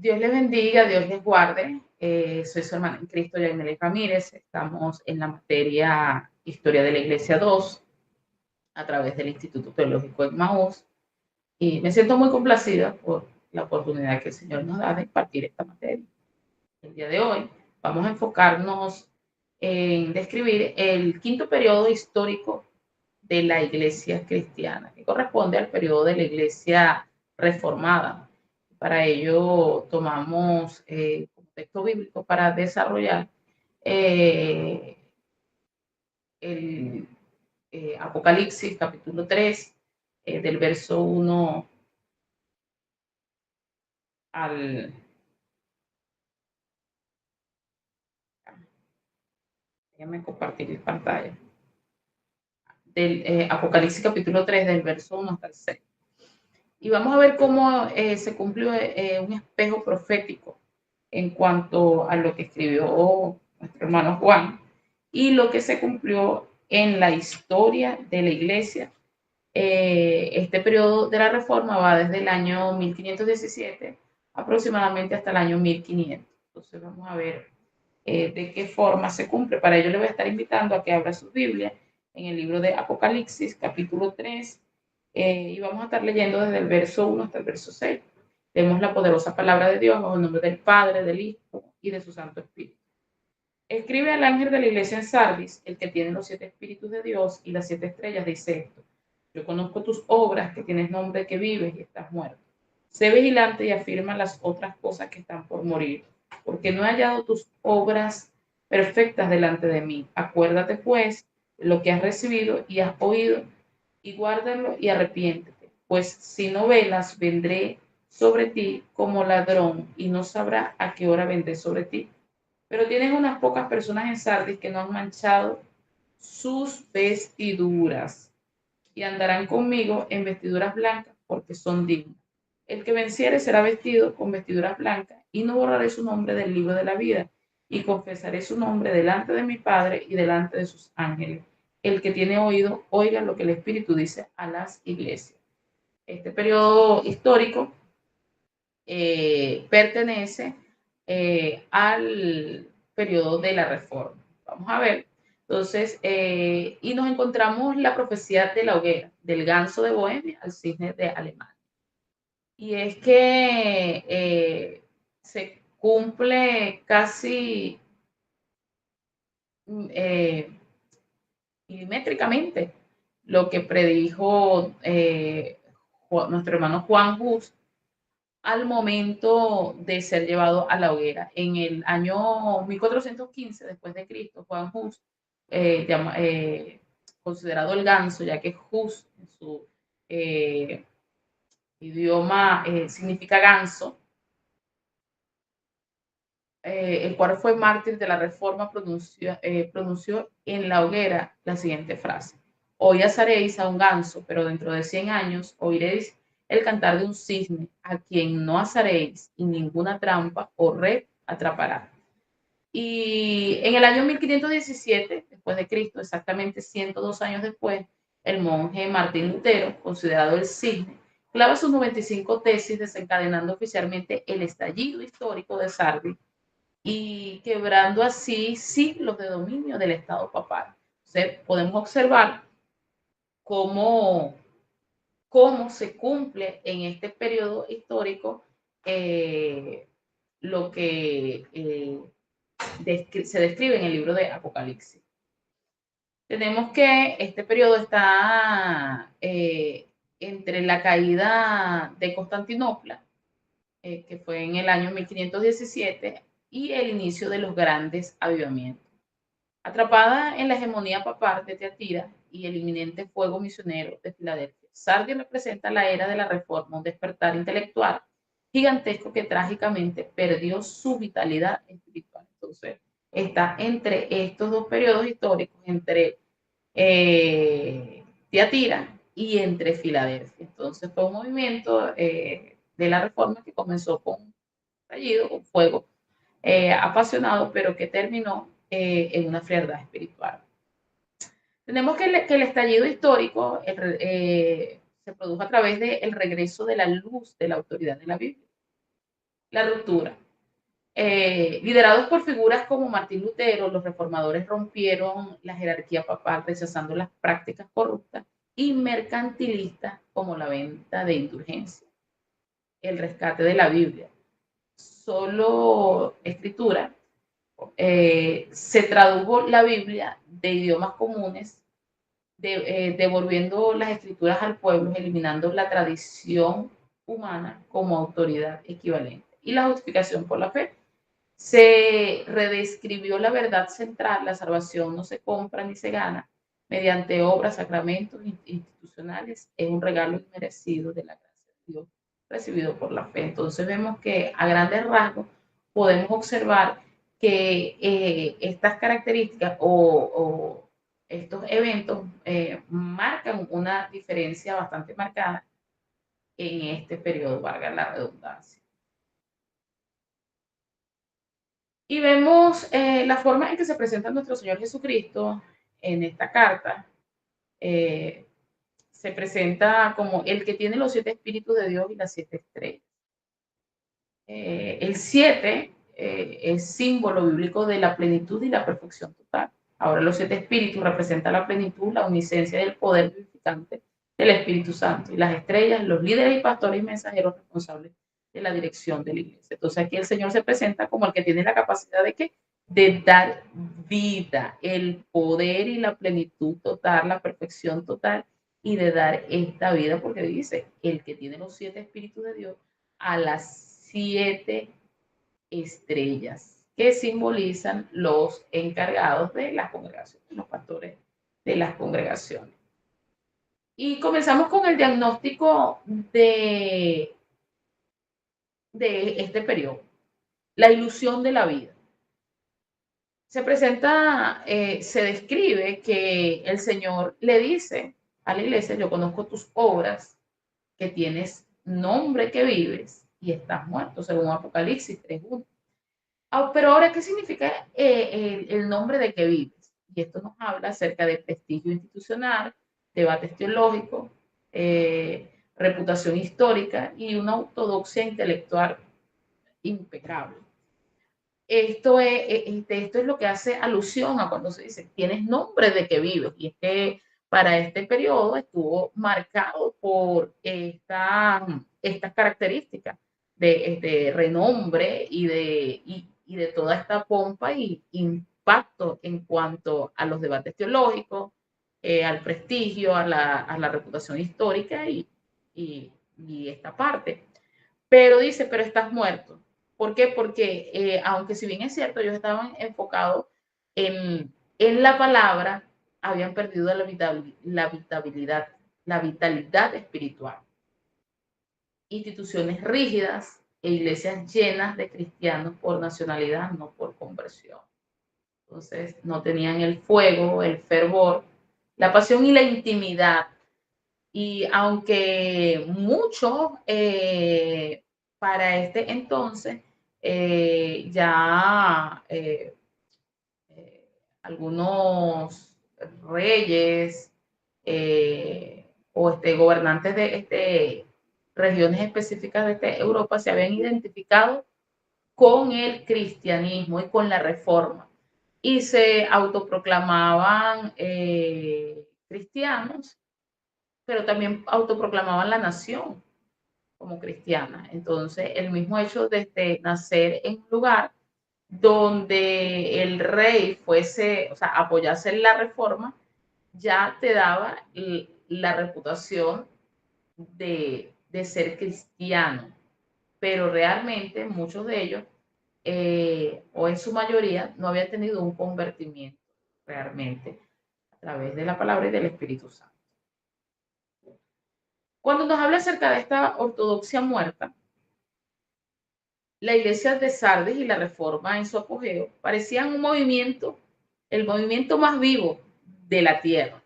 Dios les bendiga, Dios les guarde. Soy su hermana en Cristo, Yaimeli Ramírez. Estamos en la materia Historia de la Iglesia 2 a través del Instituto Teológico Emmaús. Y me siento muy complacida por la oportunidad que el Señor nos da de impartir esta materia. El día de hoy vamos a enfocarnos en describir el quinto periodo histórico de la Iglesia cristiana, que corresponde al periodo de la Iglesia reformada. Para ello tomamos como texto bíblico para desarrollar eh, el Apocalipsis capítulo 3, del verso 1 al... Déjame compartir pantalla. Del Apocalipsis capítulo 3, del verso 1 hasta el 6. Y vamos a ver cómo se cumplió un espejo profético en cuanto a lo que escribió nuestro hermano Juan y lo que se cumplió en la historia de la iglesia. Este periodo de la reforma va desde el año 1517 aproximadamente hasta el año 1500. Entonces vamos a ver de qué forma se cumple. Para ello le voy a estar invitando a que abra su Biblia en el libro de Apocalipsis, capítulo 3, y vamos a estar leyendo desde el verso 1 hasta el verso 6. Leemos la poderosa palabra de Dios bajo el nombre del Padre, del Hijo y de su Santo Espíritu. Escribe al ángel de la iglesia en Sardis, el que tiene los 7 espíritus de Dios y las 7 estrellas, dice esto: yo conozco tus obras, que tienes nombre de que vives y estás muerto. Sé vigilante y afirma las otras cosas que están por morir, porque no he hallado tus obras perfectas delante de mí. Acuérdate, pues, lo que has recibido y has oído, y guárdalo y arrepiéntete. Pues si no velas, vendré sobre ti como ladrón, y no sabrá a qué hora vendré sobre ti. Pero tienes unas pocas personas en Sardis que no han manchado sus vestiduras y andarán conmigo en vestiduras blancas porque son dignos. El que venciere será vestido con vestiduras blancas y no borraré su nombre del libro de la vida y confesaré su nombre delante de mi Padre y delante de sus ángeles. El que tiene oído, oiga lo que el Espíritu dice a las iglesias. Este periodo histórico pertenece al periodo de la Reforma. Vamos a ver. Entonces, y nos encontramos la profecía de la hoguera, del ganso de Bohemia al cisne de Alemania. Y es que se cumple casi eh, milimétricamente lo que predijo nuestro hermano Juan Hus al momento de ser llevado a la hoguera. En el año 1415 después de Cristo, Juan Hus, considerado el ganso, ya que Hus en su idioma significa ganso, el cual fue mártir de la Reforma, pronunció en la hoguera la siguiente frase: hoy asaréis a un ganso, pero dentro de 100 años oiréis el cantar de un cisne, a quien no asaréis, y ninguna trampa o red atrapará. Y en el año 1517, después de Cristo, exactamente 102 años después, el monje Martín Lutero, considerado el cisne, clava sus 95 tesis, desencadenando oficialmente el estallido histórico de Sardis y quebrando así siglos de dominio del Estado papal. Entonces, podemos observar cómo, cómo se cumple en este periodo histórico lo que se describe en el libro de Apocalipsis. Tenemos que este periodo está entre la caída de Constantinopla, que fue en el año 1517, y el inicio de los grandes avivamientos. Atrapada en la hegemonía papal de Teatira y el inminente fuego misionero de Filadelfia, Sardis representa la era de la Reforma, un despertar intelectual gigantesco que trágicamente perdió su vitalidad espiritual. Entonces, está entre estos dos periodos históricos, entre Teatira y entre Filadelfia. Entonces, fue un movimiento de la Reforma que comenzó con estallido, con fuego apasionado, pero que terminó en una frialdad espiritual. Tenemos que el estallido histórico se produjo a través del regreso de la luz de la autoridad de la Biblia. La ruptura. Liderados por figuras como Martín Lutero, los reformadores rompieron la jerarquía papal rechazando las prácticas corruptas y mercantilistas como la venta de indulgencias, el rescate de la Biblia. Solo escritura, se tradujo la Biblia de idiomas comunes, devolviendo las escrituras al pueblo, eliminando la tradición humana como autoridad equivalente. Y la justificación por la fe. Se redescribió la verdad central: la salvación no se compra ni se gana mediante obras, sacramentos institucionales, es un regalo inmerecido de la gracia de Dios recibido por la fe. Entonces vemos que a grandes rasgos podemos observar que estas características o estos eventos marcan una diferencia bastante marcada en este periodo, valga la redundancia. Y vemos la forma en que se presenta nuestro Señor Jesucristo en esta carta. Eh, Se presenta como el que tiene los 7 espíritus de Dios y las 7 estrellas. El 7 es símbolo bíblico de la plenitud y la perfección total. Ahora los 7 espíritus representan la plenitud, la omnisciencia del poder vivificante del Espíritu Santo. Y las estrellas, los líderes y pastores y mensajeros responsables de la dirección de la iglesia. Entonces aquí el Señor se presenta como el que tiene la capacidad de ¿qué? De dar vida, el poder y la plenitud total, la perfección total, y de dar esta vida, porque dice, el que tiene los 7 espíritus de Dios a las 7 estrellas, que simbolizan los encargados de las congregaciones, los pastores de las congregaciones. Y comenzamos con el diagnóstico de este periodo, la ilusión de la vida. Se presenta, se describe que el Señor le dice a la iglesia: yo conozco tus obras, que tienes nombre que vives y estás muerto, según Apocalipsis 3:1. Pero ahora, ¿qué significa el nombre de que vives? Y esto nos habla acerca de prestigio institucional, debates teológicos, reputación histórica y una ortodoxia intelectual impecable. Esto es lo que hace alusión a cuando se dice tienes nombre de que vives, y es que para este periodo estuvo marcado por estas características de renombre y de toda esta pompa y impacto en cuanto a los debates teológicos, al prestigio, a la reputación histórica y esta parte. Pero dice, pero estás muerto. ¿Por qué? Porque aunque si bien es cierto, ellos estaban enfocados en la palabra, habían perdido la vitalidad espiritual. Instituciones rígidas e iglesias llenas de cristianos por nacionalidad, no por conversión. Entonces, no tenían el fuego, el fervor, la pasión y la intimidad. Y aunque muchos para este entonces ya algunos reyes o gobernantes de regiones específicas de Europa se habían identificado con el cristianismo y con la reforma y se autoproclamaban cristianos, pero también autoproclamaban la nación como cristiana. Entonces, el mismo hecho de nacer en un lugar donde el rey fuese, o sea, apoyase en la reforma, ya te daba la reputación de ser cristiano. Pero realmente muchos de ellos, o en su mayoría, no habían tenido un convertimiento realmente a través de la palabra y del Espíritu Santo. Cuando nos habla acerca de esta ortodoxia muerta, la iglesia de Sardes y la reforma en su apogeo parecían un movimiento, el movimiento más vivo de la tierra,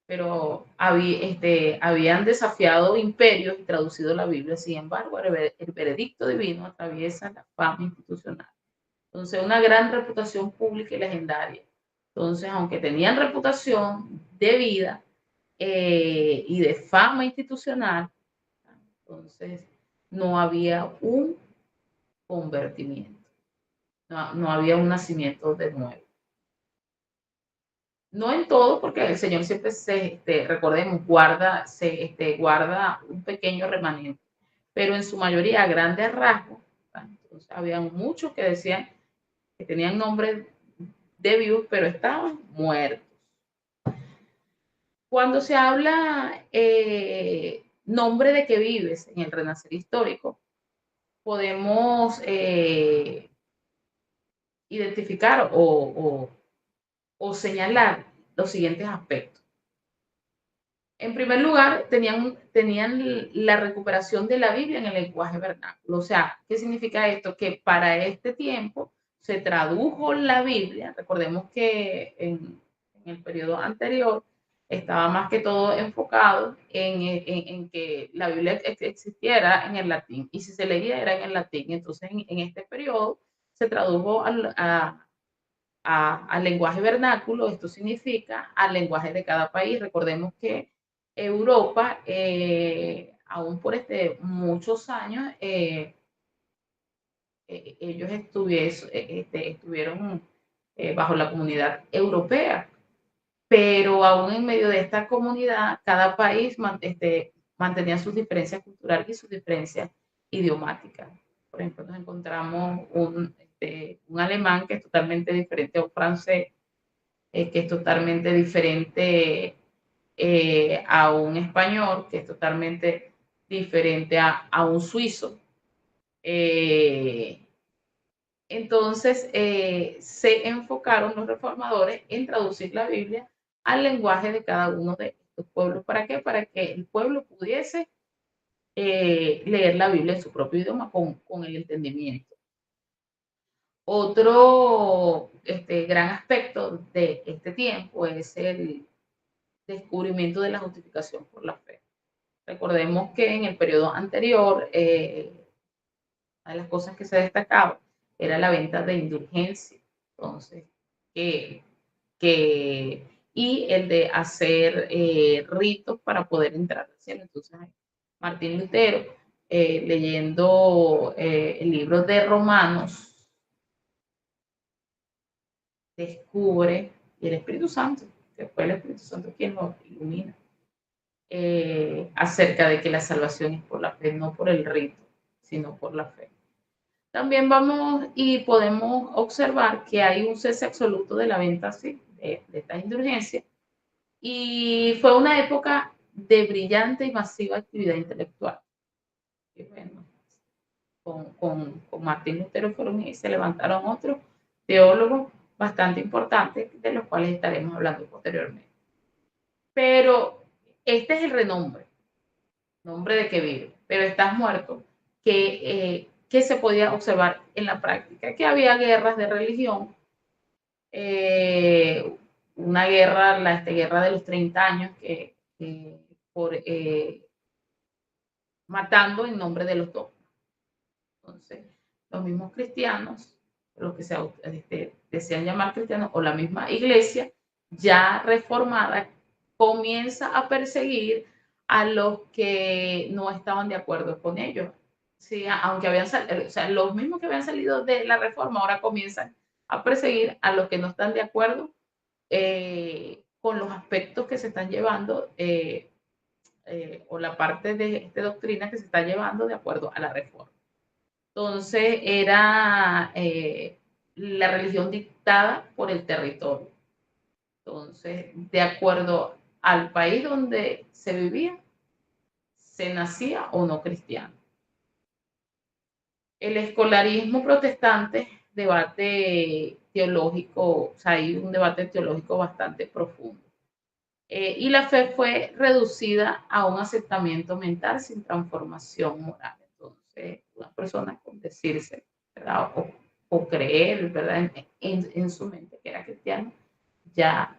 pero habían desafiado imperios y traducido la Biblia. Sin embargo, el veredicto divino atraviesa la fama institucional. Entonces, una gran reputación pública y legendaria. Entonces, aunque tenían reputación de vida y de fama institucional, entonces no había un convertimiento. No había un nacimiento de nuevo. No en todo, porque el Señor siempre recordemos, guarda un pequeño remanente, pero en su mayoría a grandes rasgos. Entonces, había muchos que decían que tenían nombres de vivos, pero estaban muertos. Cuando se habla nombre de que vives en el renacer histórico, podemos identificar o señalar los siguientes aspectos. En primer lugar, tenían la recuperación de la Biblia en el lenguaje vernáculo. O sea, ¿qué significa esto? Que para este tiempo se tradujo la Biblia. Recordemos que en el periodo anterior estaba más que todo enfocado en que la Biblia existiera en el latín. Y si se leía era en el latín. Entonces, en este periodo se tradujo al lenguaje vernáculo. Esto significa al lenguaje de cada país. Recordemos que Europa, aún por muchos años, ellos estuvieron bajo la comunidad europea, pero aún en medio de esta comunidad, cada país mantenía sus diferencias culturales y sus diferencias idiomáticas. Por ejemplo, nos encontramos un alemán que es totalmente diferente a un francés, que es totalmente diferente a un español, que es totalmente diferente a un suizo. Entonces, se enfocaron los reformadores en traducir la Biblia al lenguaje de cada uno de estos pueblos. ¿Para qué? Para que el pueblo pudiese leer la Biblia en su propio idioma con el entendimiento. Otro gran aspecto de este tiempo es el descubrimiento de la justificación por la fe. Recordemos que en el periodo anterior, una de las cosas que se destacaba era la venta de indulgencia. Entonces, y el de hacer ritos para poder entrar al cielo. Entonces, Martín Lutero, leyendo el libro de Romanos, descubre, y el Espíritu Santo, que fue el Espíritu Santo quien lo ilumina, acerca de que la salvación es por la fe, no por el rito, sino por la fe. También vamos y podemos observar que hay un cese absoluto de la venta de estas indulgencias, y fue una época de brillante y masiva actividad intelectual. Y bueno, con Martín Lutero se levantaron otros teólogos bastante importantes, de los cuales estaremos hablando posteriormente. Pero este es el renombre, nombre de que vive, pero estás muerto, que se podía observar en la práctica, que había guerras de religión, una guerra, la guerra de los 30 años, matando en nombre de los dogmas. Entonces, los mismos cristianos, los que se decían llamar cristianos, o la misma iglesia ya reformada, comienza a perseguir a los que no estaban de acuerdo con ellos. Sí, aunque habían salido, o sea, los mismos que habían salido de la reforma ahora comienzan a perseguir a los que no están de acuerdo con los aspectos que se están llevando o la parte de esta doctrina que se está llevando de acuerdo a la reforma. Entonces era la religión dictada por el territorio. Entonces, de acuerdo al país donde se vivía, se nacía o no cristiano. El escolarismo protestante, debate teológico, o sea, hay un debate teológico bastante profundo. Y la fe fue reducida a un aceptamiento mental sin transformación moral. Entonces, una persona con decirse, ¿verdad? O creer, ¿verdad? En su mente que era cristiano, ya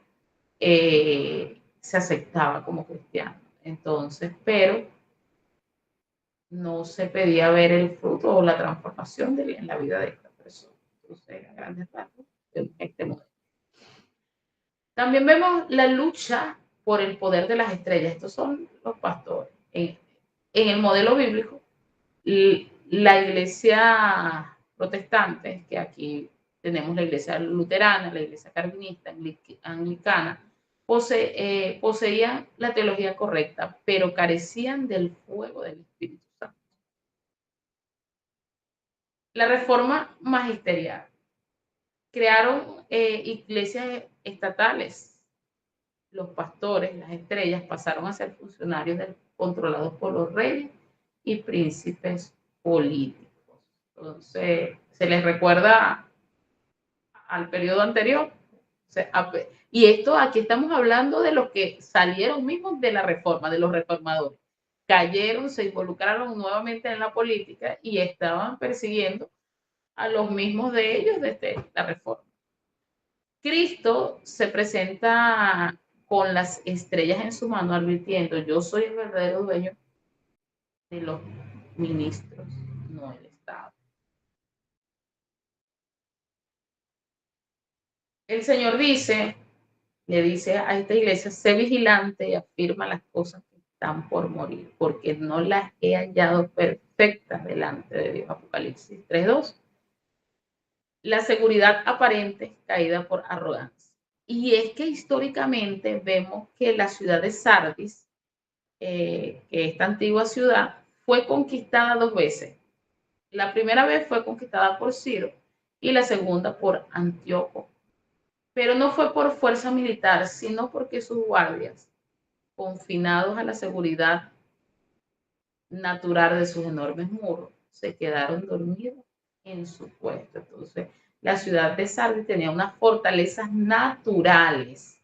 se aceptaba como cristiano. Entonces, pero no se pedía ver el fruto o la transformación en la vida de esta persona. Entonces, a grandes rasgos, este modelo. También vemos la lucha por el poder de las estrellas. Estos son los pastores. En el modelo bíblico, la iglesia protestantes, que aquí tenemos la iglesia luterana, la iglesia calvinista, anglicana, poseían la teología correcta, pero carecían del fuego del Espíritu Santo. La reforma magisterial. Crearon iglesias estatales. Los pastores, las estrellas, pasaron a ser funcionarios controlados por los reyes y príncipes políticos. Entonces, se les recuerda al periodo anterior. Y esto, aquí estamos hablando de los que salieron mismos de la reforma, de los reformadores. Cayeron, se involucraron nuevamente en la política y estaban persiguiendo a los mismos de ellos desde la reforma. Cristo se presenta con las estrellas en su mano, advirtiendo: yo soy el verdadero dueño de los ministros, no el Estado. El Señor le dice a esta iglesia: sé vigilante y afirma las cosas que están por morir, porque no las he hallado perfectas delante de Dios. Apocalipsis 3:2. La seguridad aparente caída por arrogancia. Y es que históricamente vemos que la ciudad de Sardis, que esta antigua ciudad, fue conquistada 2 veces. La primera vez fue conquistada por Ciro y la segunda por Antíoco. Pero no fue por fuerza militar, sino porque sus guardias, confinados a la seguridad natural de sus enormes muros, se quedaron dormidos en su puesto. Entonces, la ciudad de Sardis tenía unas fortalezas naturales,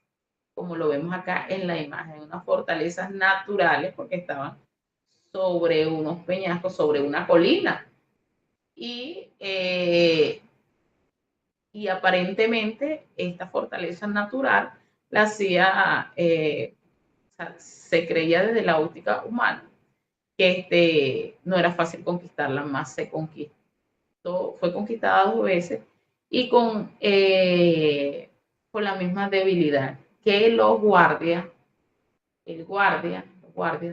como lo vemos acá en la imagen, unas fortalezas naturales porque estaban sobre unos peñascos, sobre una colina. Y aparentemente esta fortaleza natural la hacía, se creía desde la óptica humana que no era fácil conquistarla, más se conquistó, fue conquistada 2 veces y con la misma debilidad que los guardias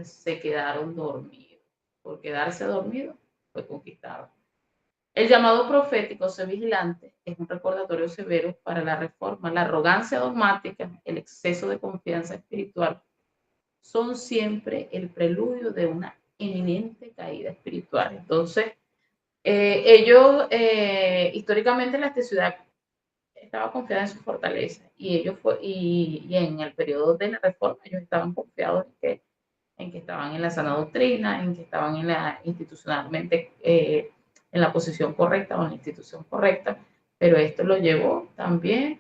se quedaron dormidos. Por quedarse dormidos fue conquistado. El llamado profético, ser vigilante, es un recordatorio severo para la reforma. La arrogancia dogmática, el exceso de confianza espiritual, son siempre el preludio de una inminente caída espiritual. Entonces, ellos, históricamente la ciudad estaba confiada en su fortaleza y en el periodo de la reforma ellos estaban confiados en que estaban en la sana doctrina, en que estaban institucionalmente en la posición correcta o en la institución correcta, pero esto lo llevó también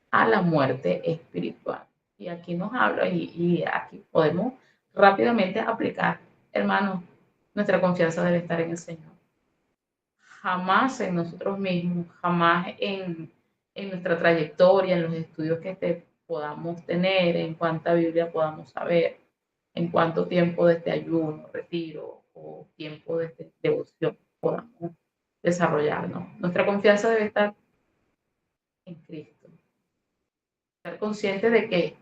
a la muerte espiritual. Y aquí nos habla, y aquí podemos rápidamente aplicar, hermanos, nuestra confianza debe estar en el Señor. Jamás en nosotros mismos, jamás en nuestra trayectoria, en los estudios que podamos tener, en cuánta Biblia podamos saber, en cuánto tiempo de este ayuno, retiro o tiempo de devoción podamos desarrollarnos. Nuestra confianza debe estar en Cristo. Estar consciente de que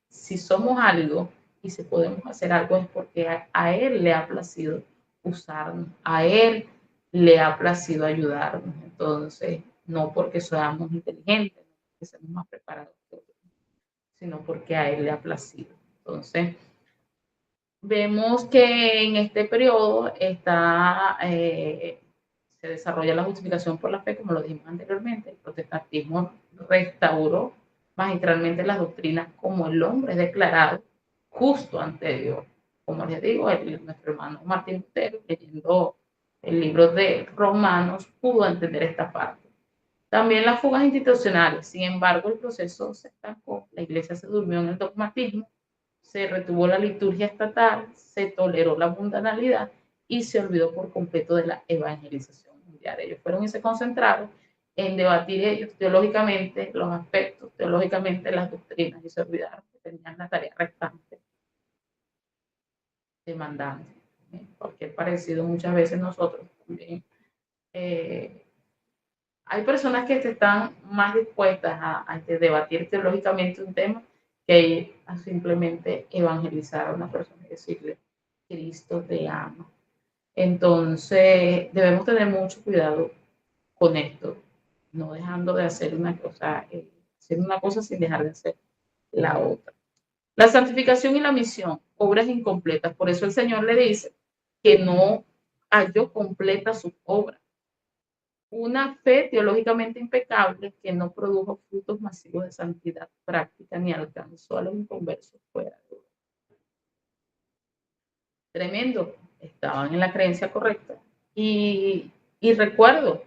si somos algo y si podemos hacer algo es porque a Él le ha placido usarnos, a Él le ha placido ayudarnos. Entonces, no porque seamos inteligentes, no porque seamos más preparados que otros, sino porque a Él le ha placido. Entonces, vemos que en este periodo se desarrolla la justificación por la fe, como lo dijimos anteriormente. El protestantismo restauró magistralmente las doctrinas como el hombre es declarado justo ante Dios. Como les digo, nuestro hermano Martín Lutero, leyendo el libro de Romanos, pudo entender esta parte. También las fugas institucionales. Sin embargo, el proceso se estancó, la iglesia se durmió en el dogmatismo, se retuvo la liturgia estatal, se toleró la mundanalidad y se olvidó por completo de la evangelización mundial. Ellos fueron y se concentraron en debatir ellos teológicamente los aspectos, teológicamente las doctrinas, y se olvidaron que tenían la tarea restante demandante. Porque es parecido muchas veces nosotros también. Hay personas que están más dispuestas a debatir teológicamente un tema que a simplemente evangelizar a una persona y decirle: Cristo te ama. Entonces, debemos tener mucho cuidado con esto, no dejando de hacer una cosa, hacer una cosa sin dejar de hacer la otra. La santificación y la misión, obras incompletas. Por eso el Señor le dice que no halló completa su obra. Una fe teológicamente impecable que no produjo frutos masivos de santidad práctica ni alcanzó a los inconversos fuera de Europa. Tremendo, estaban en la creencia correcta. Y recuerdo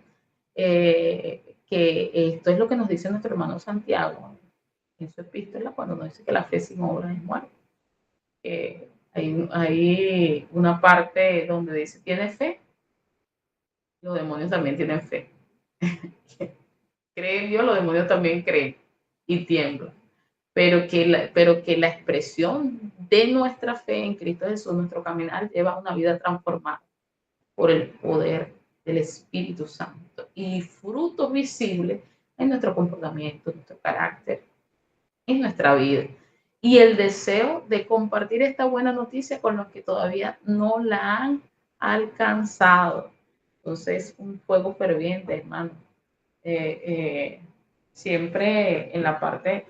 que esto es lo que nos dice nuestro hermano Santiago en su epístola cuando nos dice que la fe sin obras es muerta. Hay una parte donde dice, ¿tiene fe? Los demonios también tienen fe. Cree en Dios, los demonios también creen y tiemblan. Pero que la expresión de nuestra fe en Cristo Jesús, nuestro caminar, lleva una vida transformada por el poder del Espíritu Santo y frutos visibles en nuestro comportamiento, en nuestro carácter, en nuestra vida. Y el deseo de compartir esta buena noticia con los que todavía no la han alcanzado. Entonces, un fuego ferviente, hermano. Siempre en la parte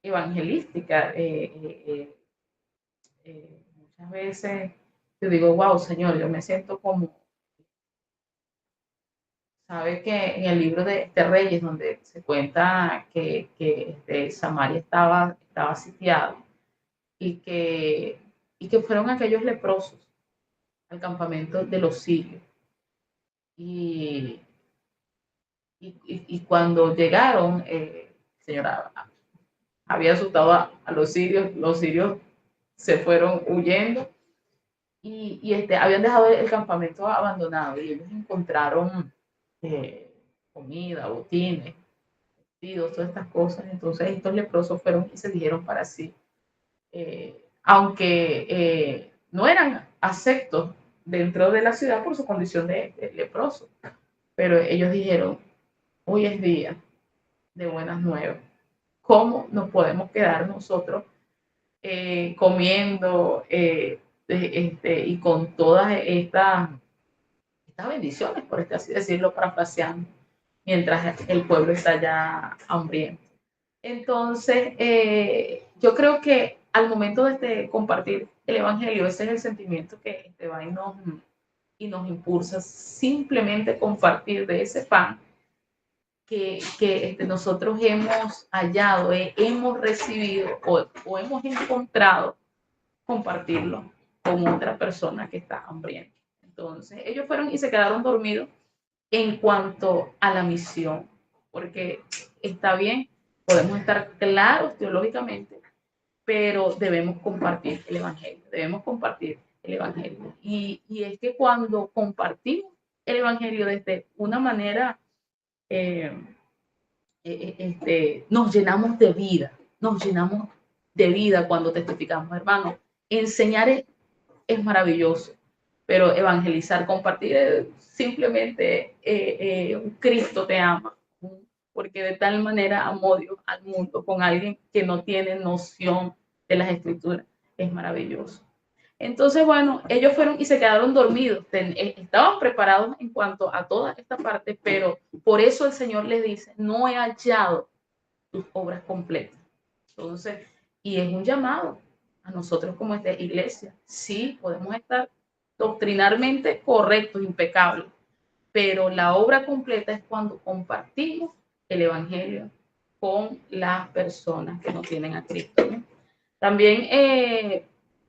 evangelística, muchas veces yo digo, wow, Señor, yo me siento como, sabe que en el libro de Reyes, donde se cuenta que Samaria estaba sitiado y y que fueron aquellos leprosos al campamento de los sirios. Y, y cuando llegaron, Señor había asustado a los sirios se fueron huyendo habían dejado el campamento abandonado y ellos encontraron comida, botines, vestidos, todas estas cosas. Entonces estos leprosos fueron y se dijeron para sí, aunque no eran aceptos dentro de la ciudad por su condición de leproso, pero ellos dijeron, hoy es día de buenas nuevas. ¿Cómo nos podemos quedar nosotros comiendo y con todas estas bendiciones, por así decirlo, parafraseando, mientras el pueblo está ya hambriento? Entonces, yo creo que al momento de compartir el Evangelio, ese es el sentimiento que va y nos impulsa, simplemente compartir de ese pan que nosotros hemos hallado, hemos recibido o hemos encontrado, compartirlo con otra persona que está hambrienta. Entonces, ellos fueron y se quedaron dormidos en cuanto a la misión, porque está bien, podemos estar claros teológicamente, pero debemos compartir el Evangelio, debemos compartir el Evangelio. Y es que cuando compartimos el Evangelio desde una manera, nos llenamos de vida cuando testificamos, hermano. Enseñar es maravilloso, pero evangelizar, compartir, simplemente un Cristo te ama, porque de tal manera amó Dios al mundo con alguien que no tiene noción de las escrituras. Es maravilloso. Entonces, bueno, ellos fueron y se quedaron dormidos, estaban preparados en cuanto a toda esta parte, pero por eso el Señor les dice, no he hallado tus obras completas. Entonces, y es un llamado a nosotros como esta iglesia. Sí, podemos estar doctrinalmente correctos, impecables, pero la obra completa es cuando compartimos el Evangelio con las personas que no tienen a Cristo, ¿no? También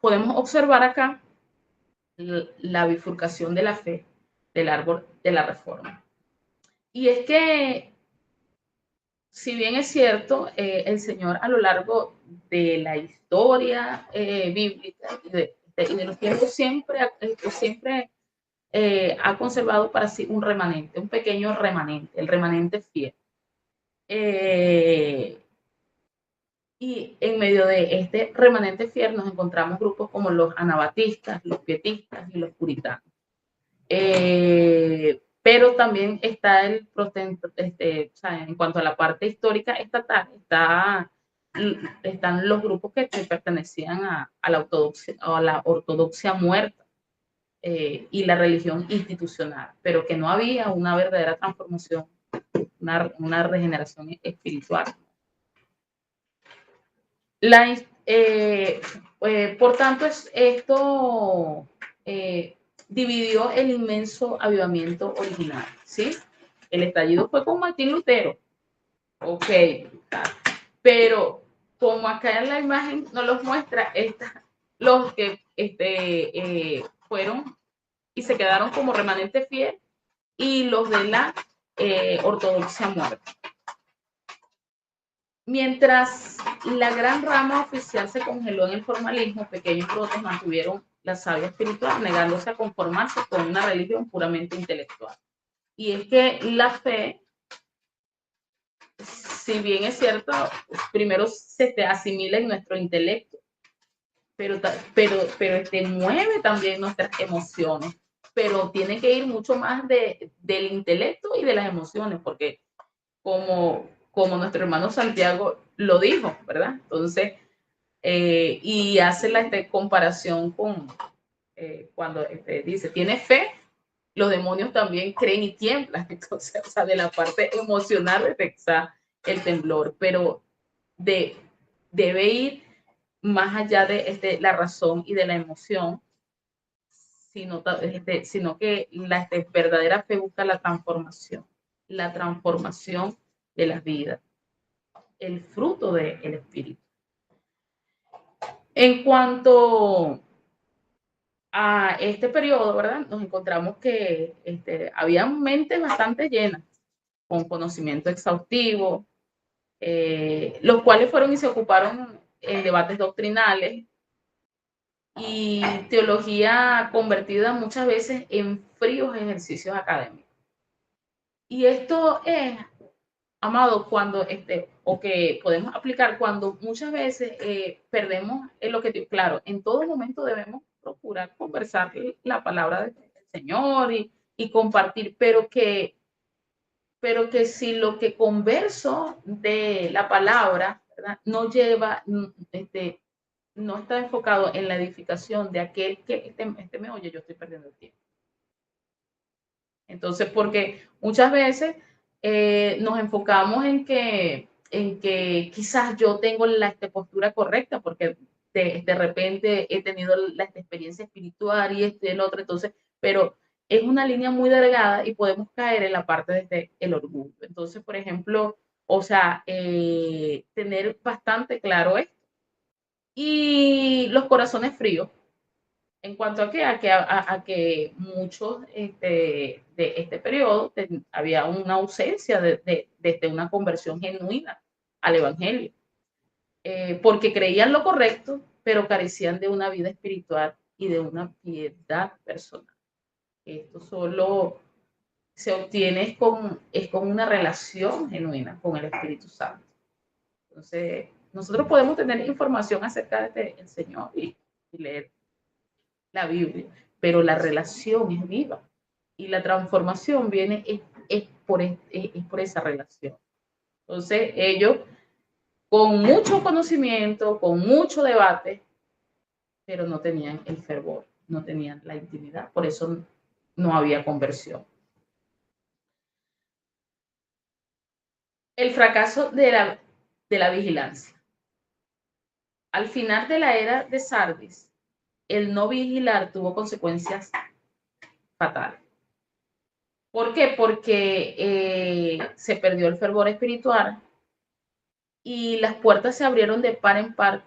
podemos observar acá la bifurcación de la fe del árbol de la reforma. Y es que, si bien es cierto, el Señor a lo largo de la historia bíblica y de los tiempos siempre ha conservado para sí un remanente, un pequeño remanente, el remanente fiel. Y en medio de este remanente fiel nos encontramos grupos como los anabatistas, los pietistas y los puritanos. Pero también está o sea, en cuanto a la parte histórica estatal, están los grupos que pertenecían a la ortodoxia muerta. y la religión institucional, pero que no había una verdadera transformación, una regeneración espiritual. Por tanto, esto dividió el inmenso avivamiento original, ¿sí? El estallido fue con Martín Lutero, ok, pero como acá en la imagen nos los muestra, los que fueron y se quedaron como remanente fiel y los de la ortodoxia muerta. Mientras la gran rama oficial se congeló en el formalismo, pequeños brotes mantuvieron la savia espiritual, negándose a conformarse con una religión puramente intelectual. Y es que la fe, si bien es cierto, primero se te asimila en nuestro intelecto, pero mueve también nuestras emociones, pero tiene que ir mucho más del intelecto y de las emociones, porque como nuestro hermano Santiago lo dijo, ¿verdad? Entonces, y hace la comparación con cuando dice, tiene fe, los demonios también creen y tiemblan. Entonces, o sea, de la parte emocional está el temblor, pero debe ir más allá de la razón y de la emoción, sino que la verdadera fe busca la transformación de las vidas, el fruto del espíritu. En cuanto a este periodo, ¿verdad? Nos encontramos que había mentes bastante llenas, con conocimiento exhaustivo, los cuales fueron y se ocuparon en debates doctrinales y teología convertida muchas veces en fríos ejercicios académicos. Y esto es, amado, cuando o que podemos aplicar cuando muchas veces perdemos el objetivo. Claro, en todo momento debemos procurar conversar la palabra del Señor y compartir, pero que si lo que converso de la palabra, ¿verdad?, no lleva, no está enfocado en la edificación de aquel que me oye, yo estoy perdiendo el tiempo. Entonces, porque muchas veces nos enfocamos en que quizás yo tengo la postura correcta, porque de repente he tenido la experiencia espiritual y el otro, entonces, pero es una línea muy delgada y podemos caer en la parte el orgullo. Entonces, por ejemplo, o sea, tener bastante claro esto. Y los corazones fríos, en cuanto a que muchos de este periodo había una ausencia de una conversión genuina al evangelio, porque creían lo correcto, pero carecían de una vida espiritual y de una piedad personal. Esto solo se obtiene con una relación genuina con el Espíritu Santo. Entonces, nosotros podemos tener información acerca del Señor y leer la Biblia, pero la relación es viva y la transformación viene es por esa relación. Entonces, ellos con mucho conocimiento, con mucho debate, pero no tenían el fervor, no tenían la intimidad, por eso no había conversión. El fracaso de la vigilancia. Al final de la era de Sardis, el no vigilar tuvo consecuencias fatales. ¿Por qué? Porque se perdió el fervor espiritual y las puertas se abrieron de par en par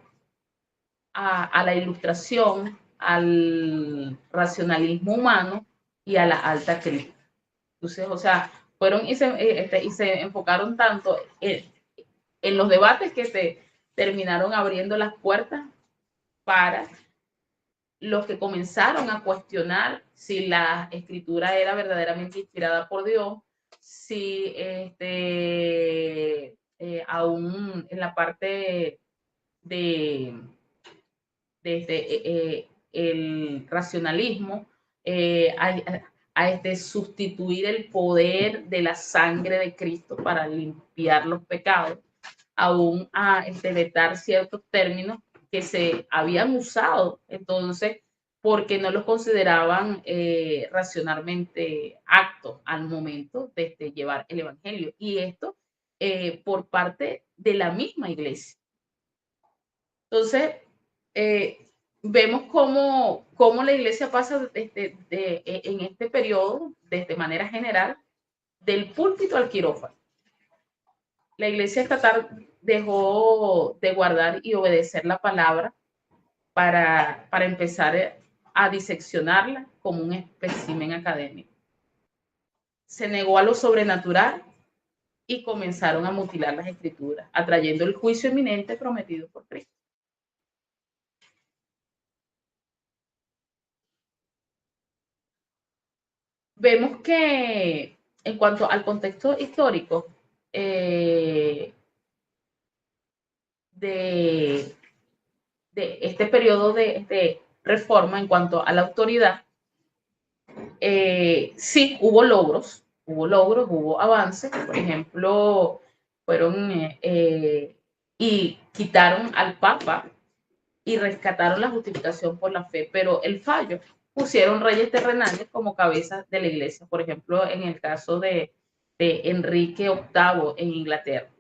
a la ilustración, al racionalismo humano y a la alta crítica. Entonces, o sea, fueron y se enfocaron tanto en los debates que se terminaron abriendo las puertas para los que comenzaron a cuestionar si la escritura era verdaderamente inspirada por Dios, si aún en la parte de el racionalismo, a sustituir el poder de la sangre de Cristo para limpiar los pecados, aún a vetar ciertos términos que se habían usado entonces porque no los consideraban racionalmente aptos al momento de llevar el Evangelio. Y esto por parte de la misma iglesia. Entonces, vemos cómo la iglesia pasa en este periodo, de manera general, del púlpito al quirófano. La iglesia estatal dejó de guardar y obedecer la palabra para empezar a diseccionarla como un espécimen académico. Se negó a lo sobrenatural y comenzaron a mutilar las escrituras, atrayendo el juicio eminente prometido por Cristo. Vemos que en cuanto al contexto histórico de este periodo de reforma en cuanto a la autoridad, sí hubo logros, hubo avances. Por ejemplo, fueron y quitaron al Papa y rescataron la justificación por la fe, pero el fallo pusieron reyes terrenales como cabezas de la iglesia, por ejemplo, en el caso de Enrique VIII en Inglaterra.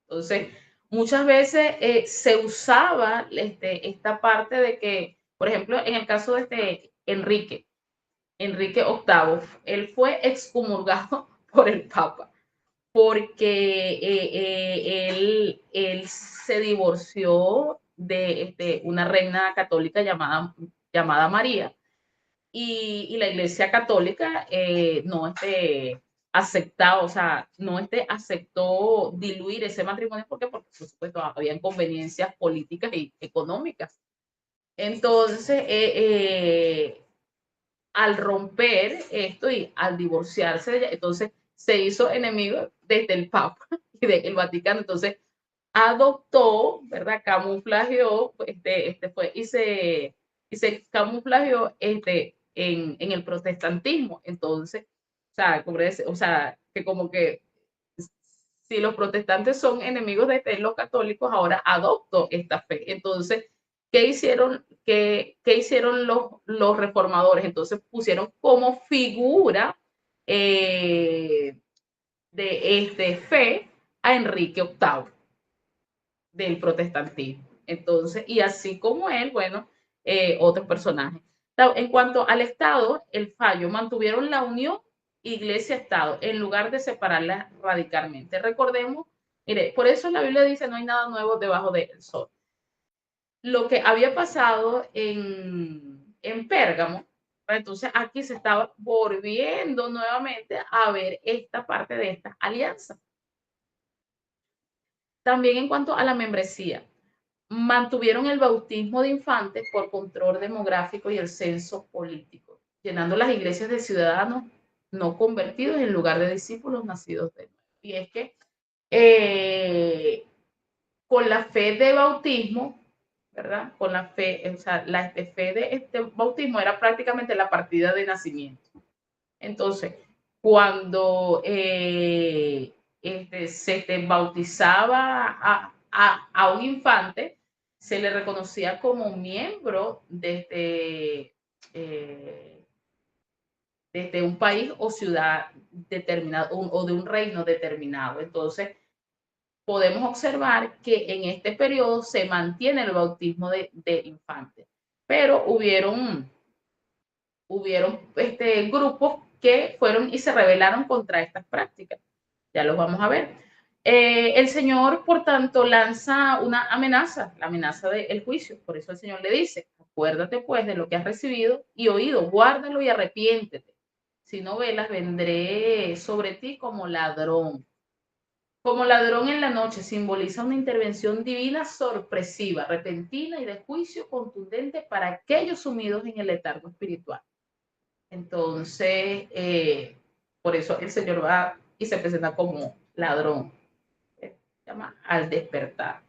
Entonces, muchas veces se usaba esta parte de que, por ejemplo, en el caso de Enrique VIII, él fue excomulgado por el Papa porque él se divorció de una reina católica llamada María, y la Iglesia Católica no aceptado, o sea, no aceptó diluir ese matrimonio porque por supuesto había inconveniencias políticas y económicas. Entonces, al romper esto y al divorciarse de ella, entonces se hizo enemigo desde el Papa y del Vaticano. Entonces adoptó, ¿verdad? Camuflajeó, fue y se camuflajeó en el protestantismo. Entonces, o sea, que como que si los protestantes son enemigos de los católicos, ahora adopto esta fe. Entonces, ¿qué hicieron, qué hicieron los reformadores? Entonces pusieron como figura de fe a Enrique VIII del protestantismo. Entonces, y así como él, bueno, otros personajes. En cuanto al Estado, el fallo mantuvieron la unión iglesia-Estado en lugar de separarla radicalmente. Recordemos, mire, por eso la Biblia dice no hay nada nuevo debajo del sol. Lo que había pasado en Pérgamo, entonces aquí se estaba volviendo nuevamente a ver esta parte de esta alianza. También en cuanto a la membresía, mantuvieron el bautismo de infantes por control demográfico y el censo político, llenando las iglesias de ciudadanos no convertidos en lugar de discípulos nacidos de nuevo. Y es que con la fe de bautismo, ¿verdad? Con la fe, o sea, la fe de este bautismo era prácticamente la partida de nacimiento. Entonces, cuando se bautizaba a un infante, se le reconocía como miembro desde un país o ciudad determinado o de un reino determinado. Entonces, podemos observar que en este periodo se mantiene el bautismo de infantes, pero hubieron grupos que fueron y se rebelaron contra estas prácticas. Ya los vamos a ver. El Señor, por tanto, lanza una amenaza, la amenaza del juicio. Por eso el Señor le dice, acuérdate pues de lo que has recibido y oído, guárdalo y arrepiéntete. Si no velas, vendré sobre ti como ladrón. Como ladrón en la noche simboliza una intervención divina sorpresiva, repentina y de juicio contundente para aquellos sumidos en el letargo espiritual. Entonces, por eso el Señor va y se presenta como ladrón. Se llama al despertar.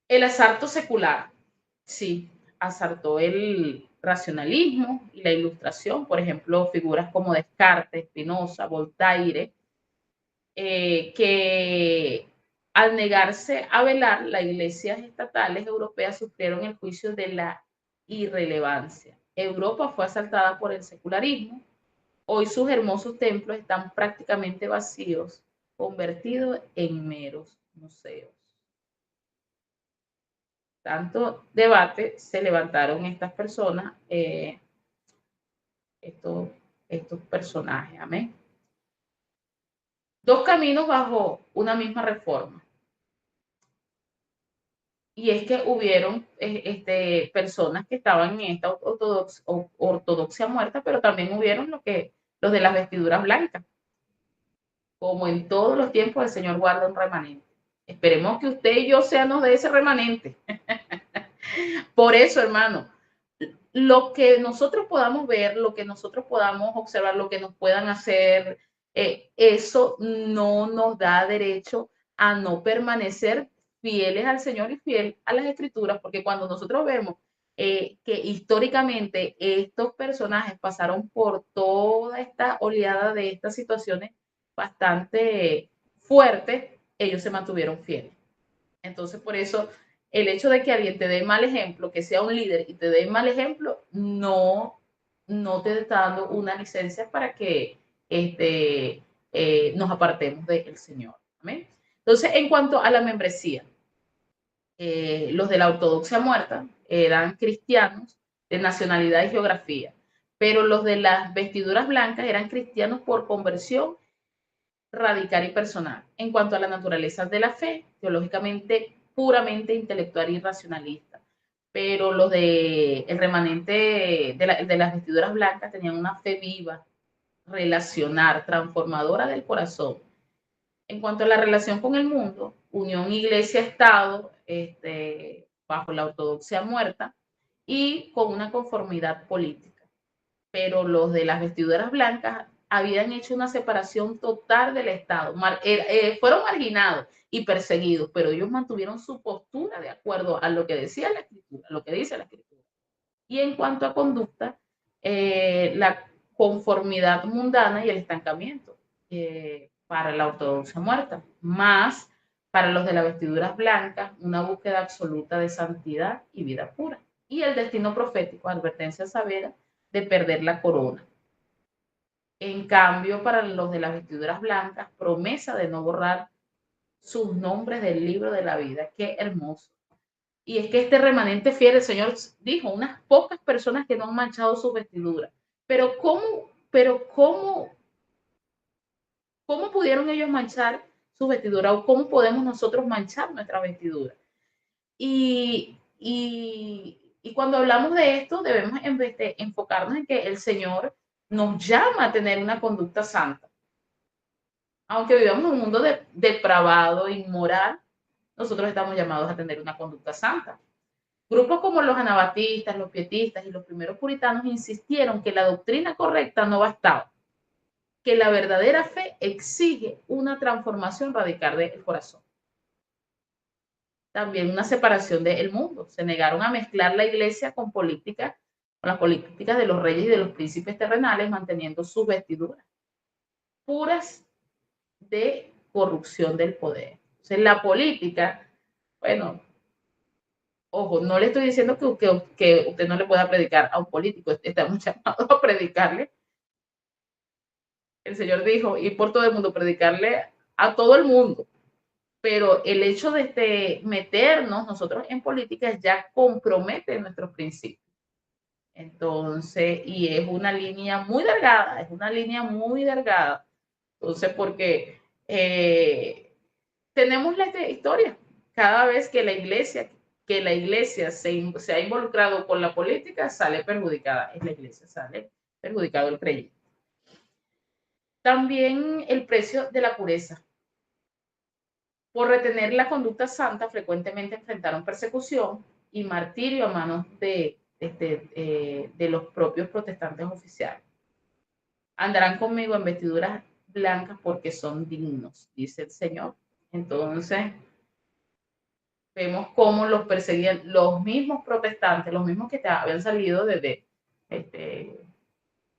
El asalto secular, sí, asaltó el racionalismo y la ilustración, por ejemplo, figuras como Descartes, Spinoza, Voltaire, que al negarse a velar, las iglesias estatales europeas sufrieron el juicio de la irrelevancia. Europa fue asaltada por el secularismo. Hoy sus hermosos templos están prácticamente vacíos, convertidos en meros museos. Tanto debate se levantaron estas personas, estos personajes. Amén. Dos caminos bajo una misma reforma. Y es que hubieron personas que estaban en esta ortodoxia muerta, pero también hubieron los de las vestiduras blancas. Como en todos los tiempos, el Señor guarda un remanente. Esperemos que usted y yo seamos de ese remanente. Por eso, hermano, lo que nosotros podamos ver, lo que nosotros podamos observar, lo que nos puedan hacer, eso no nos da derecho a no permanecer fieles al Señor y fiel a las Escrituras, porque cuando nosotros vemos que históricamente estos personajes pasaron por toda esta oleada de estas situaciones bastante fuertes, ellos se mantuvieron fieles. Entonces, por eso, el hecho de que alguien te dé mal ejemplo, que sea un líder y te dé mal ejemplo, no te está dando una licencia para que nos apartemos del Señor. ¿Amén? Entonces, en cuanto a la membresía, los de la ortodoxia muerta eran cristianos de nacionalidad y geografía, pero los de las vestiduras blancas eran cristianos por conversión radical y personal. En cuanto a la naturaleza de la fe, teológicamente puramente intelectual y racionalista. Pero los de el remanente de las vestiduras blancas tenían una fe viva, relacional, transformadora del corazón. En cuanto a la relación con el mundo, unión iglesia-estado, bajo la ortodoxia muerta y con una conformidad política. Pero los de las vestiduras blancas habían hecho una separación total del Estado. Fueron marginados y perseguidos, pero ellos mantuvieron su postura de acuerdo a lo que decía la Escritura, lo que dice la Escritura. Y en cuanto a conducta, la conformidad mundana y el estancamiento para la ortodoxia muerta, más para los de las vestiduras blancas, una búsqueda absoluta de santidad y vida pura. Y el destino profético, advertencia severa de perder la corona. En cambio, para los de las vestiduras blancas, promesa de no borrar sus nombres del libro de la vida. Qué hermoso. Y es que este remanente fiel, el Señor dijo, unas pocas personas que no han manchado sus vestiduras. Pero cómo pudieron ellos manchar sus vestiduras o cómo podemos nosotros manchar nuestra vestidura? Y cuando hablamos de esto, debemos enfocarnos en que el Señor nos llama a tener una conducta santa. Aunque vivamos en un mundo depravado, inmoral, nosotros estamos llamados a tener una conducta santa. Grupos como los anabatistas, los pietistas y los primeros puritanos insistieron que la doctrina correcta no bastaba, que la verdadera fe exige una transformación radical del corazón. También una separación del mundo. Se negaron a mezclar la iglesia con las políticas de los reyes y de los príncipes terrenales, manteniendo sus vestiduras puras de corrupción del poder. Entonces, la política, bueno, ojo, no le estoy diciendo que usted no le pueda predicar a un político, estamos llamados a predicarle. El Señor dijo, y por todo el mundo, predicarle a todo el mundo. Pero el hecho de meternos nosotros en política ya compromete nuestros principios. Entonces, y es una línea muy delgada, es una línea muy delgada. Entonces, porque tenemos la historia. Cada vez que la iglesia se ha involucrado con la política, sale perjudicada. Es la iglesia, sale perjudicado el creyente. También el precio de la pureza. Por retener la conducta santa, frecuentemente enfrentaron persecución y martirio a manos de los propios protestantes oficiales. Andarán conmigo en vestiduras blancas porque son dignos, dice el Señor. Entonces, vemos cómo los perseguían los mismos protestantes, los mismos que habían salido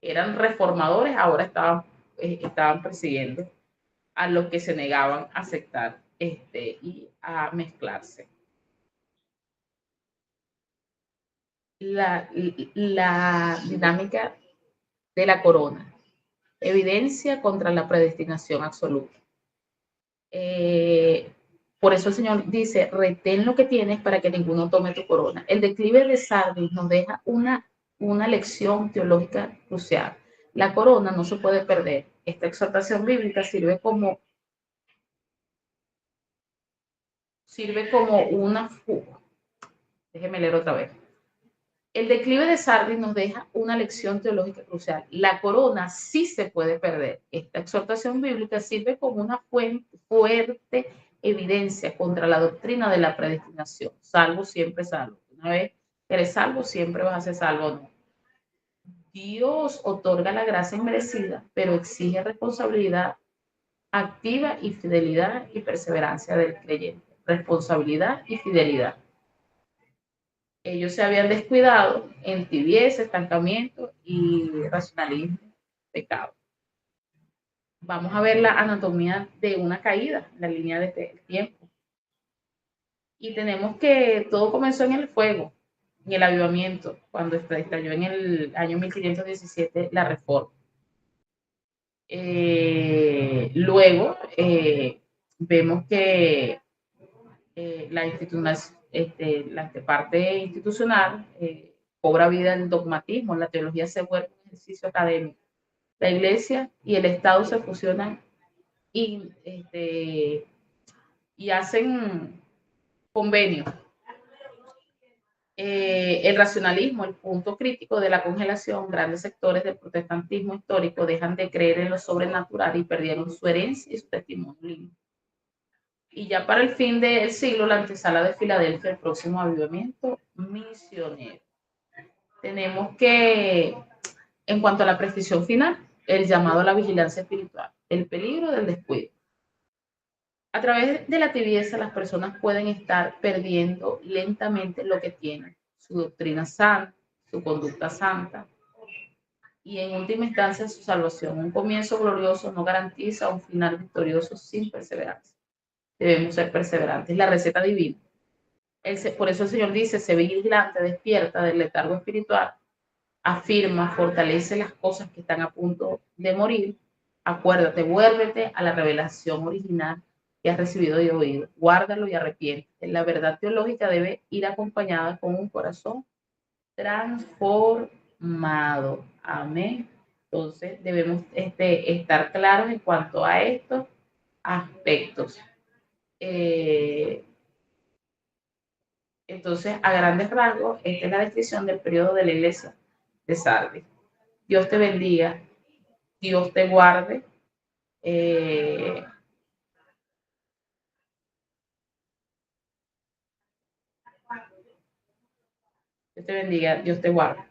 eran reformadores, ahora estaban persiguiendo a los que se negaban a aceptar y a mezclarse. la dinámica de la corona. Evidencia contra la predestinación absoluta. Por eso el Señor dice, retén lo que tienes para que ninguno tome tu corona. El declive de Sardis nos deja una lección teológica crucial. La corona no se puede perder. Esta exhortación bíblica sirve como una fuga. Déjeme leer otra vez. El declive de Sardis nos deja una lección teológica crucial. La corona sí se puede perder. Esta exhortación bíblica sirve como una fuerte evidencia contra la doctrina de la predestinación. Salvo, siempre salvo. Una vez que eres salvo, siempre vas a ser salvo. No. Dios otorga la gracia inmerecida, pero exige responsabilidad activa y fidelidad y perseverancia del creyente. Responsabilidad y fidelidad. Ellos se habían descuidado en tibieza, estancamiento y racionalismo, pecado. Vamos a ver la anatomía de una caída, la línea de tiempo. Y tenemos que todo comenzó en el fuego, en el avivamiento, cuando estalló en el año 1517 la reforma. Luego vemos que la parte institucional cobra vida el dogmatismo, la teología se vuelve un ejercicio académico. La iglesia y el Estado se fusionan y, y hacen convenios. El racionalismo, el punto crítico de la congelación, grandes sectores del protestantismo histórico dejan de creer en lo sobrenatural y perdieron su herencia y su testimonio. Y ya para el fin del siglo, la antesala de Filadelfia, el próximo avivamiento misionero. Tenemos que, en cuanto a la prescripción final, el llamado a la vigilancia espiritual, el peligro del descuido. A través de la tibieza, las personas pueden estar perdiendo lentamente lo que tienen, su doctrina santa, su conducta santa y en última instancia su salvación. Un comienzo glorioso no garantiza un final victorioso sin perseverancia. Debemos ser perseverantes. La receta divina. Por eso el Señor dice, sé vigilante, despierta del letargo espiritual, afirma, fortalece las cosas que están a punto de morir, acuérdate, vuélvete a la revelación original que has recibido y oído, guárdalo y arrepiéntete. La verdad teológica debe ir acompañada con un corazón transformado. Amén. Entonces debemos estar claros en cuanto a estos aspectos. Entonces, a grandes rasgos, esta es la descripción del periodo de la iglesia de Sardis. Dios te bendiga, Dios te guarde. Dios te bendiga, Dios te guarde.